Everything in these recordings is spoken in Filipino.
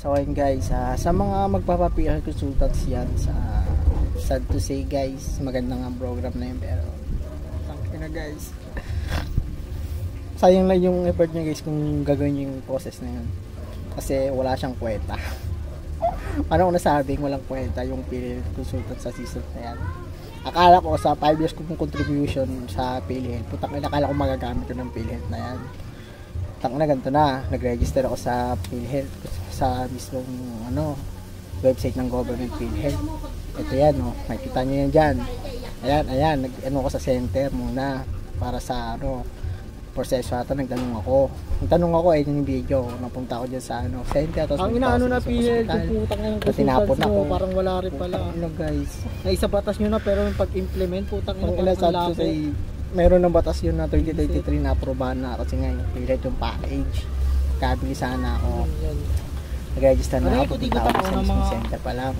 So ayun guys, sa mga magpapa-PR consultants yan, sad to say guys, maganda nga program na yun, pero tangke na guys, sayang lang yung effort nyo guys kung gagawin yung process na yun, kasi wala siyang kwenta. Ano ko nasabing walang kwenta yung PR consultant sa season na yan. Akala ko sa 5 years kong contribution sa PhilHealth, putang ina, akala ko magagamit ko ng PhilHealth na yan. Tang na ganito na, nag-register ako sa PhilHealth sa mismong website ng government PhilHealth. Ito yan, makikita nyo yan dyan. Ayan, nag-ano ko sa center muna para sa proseso ata. Nagtanong ako ay yung video, napunta ako dyan sa center. Ang inaano na PhilHealth, yung putang ng consultants mo, parang wala rin pala. Guys, naisa batas nyo na, pero yung pag-implement, putang ina parang labo. Meron ng batas yun na 2023 na aprobahan na, kasi nga yung PhilHealth yung package. Kabili sana ako. Nag-register na ako, pupunta ako sa mismong center pa lang.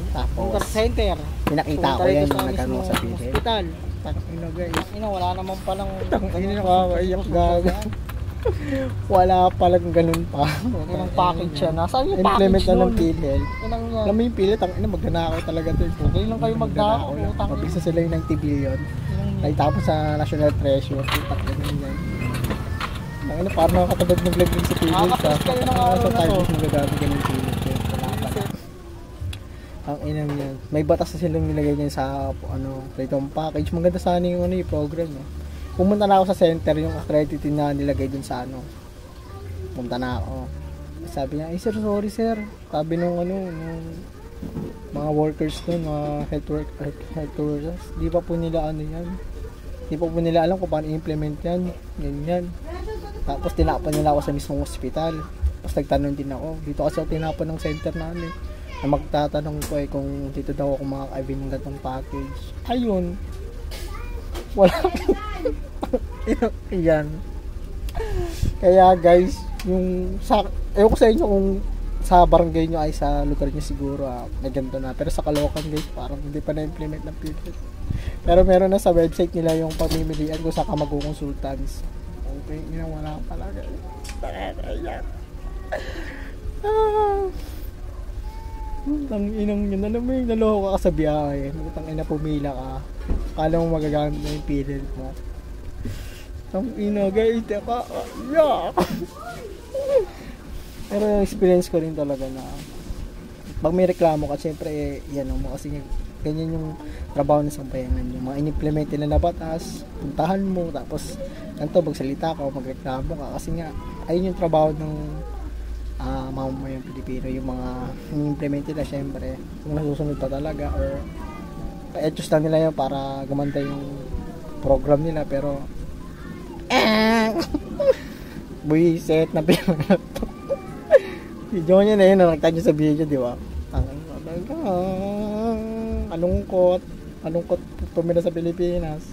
Tapos, center. pinakita ko yan yung nagtanong sa PhilHealth. Hospital. Tangina guys. Wala naman palang... Tangina, nakakaiyak gaga. Wala palang ganun pa. Yung package siya. Nasaan yung package implement na nun? ng PhilHealth. Alam mo yung PhilHealth, tangina, magnanakaw talaga ito. Okay lang kayo magnakaw. Mabisa sila yung 90 billion. Tapos sa national treasure. Tangina yan. Tangina, parang nakakatabag ng vlog din sa PhilHealth. Kayo ng araw na to. Sa time magagamit ka ng PhilHealth. Ang inang yan. May batas na silang nilagay niyan sa Freedom Package. Maganda sana yung yung program. Pumunta na ako sa center, yung accredited na nilagay dun sa pumunta na ako. Sabi niya, sir, sorry sir. Sabi nung mga workers dun, mga health workers, di pa po nila yan. Di pa po nila alam kung paano i-implement yan. Ganyan. Tapos tinapon nila ako sa mismong hospital. Tapos nagtanong din ako. Dito kasi ako tinapon ng center namin. Na magtatanong ko kung dito daw ako makaka-avail ng gatong package. Ayun. Wala. Yan. Kaya guys, ewan ko sa inyo kung sa barangay nyo ay sa lugar nyo siguro na ganito na. Pero sa Caloocan guys, parang hindi pa na-implement ng PhilHealth. Pero meron na sa website nila yung pamimilian kung saan ka mag-consultants. Okay, wala pala guys. Ayan. Inang yun, alam mo yung naloko ka sa biyahe, ina pumila ka, akala mo magagamit na yung PhilHealth mo. Ina guys, teka, yeah. Pero yung experience ko rin talaga na pag may reklamo ka, syempre yan mo, kasi ganyan yung trabaho ng sampayanan, yung mga in-implement nila na batas, puntahan mo, tapos ganito, magsalita ka o magreklamo ka, kasi nga ayun yung trabaho ng mamamayang Pilipino, yung mga implement nila, syempre kung nasusunod pa talaga or adjust lang nila yun para gumanda yung program nila, pero buisit na pinag video niya na yun, nakita nyo sa video, di ba? Malungkot pumila sa Pilipinas.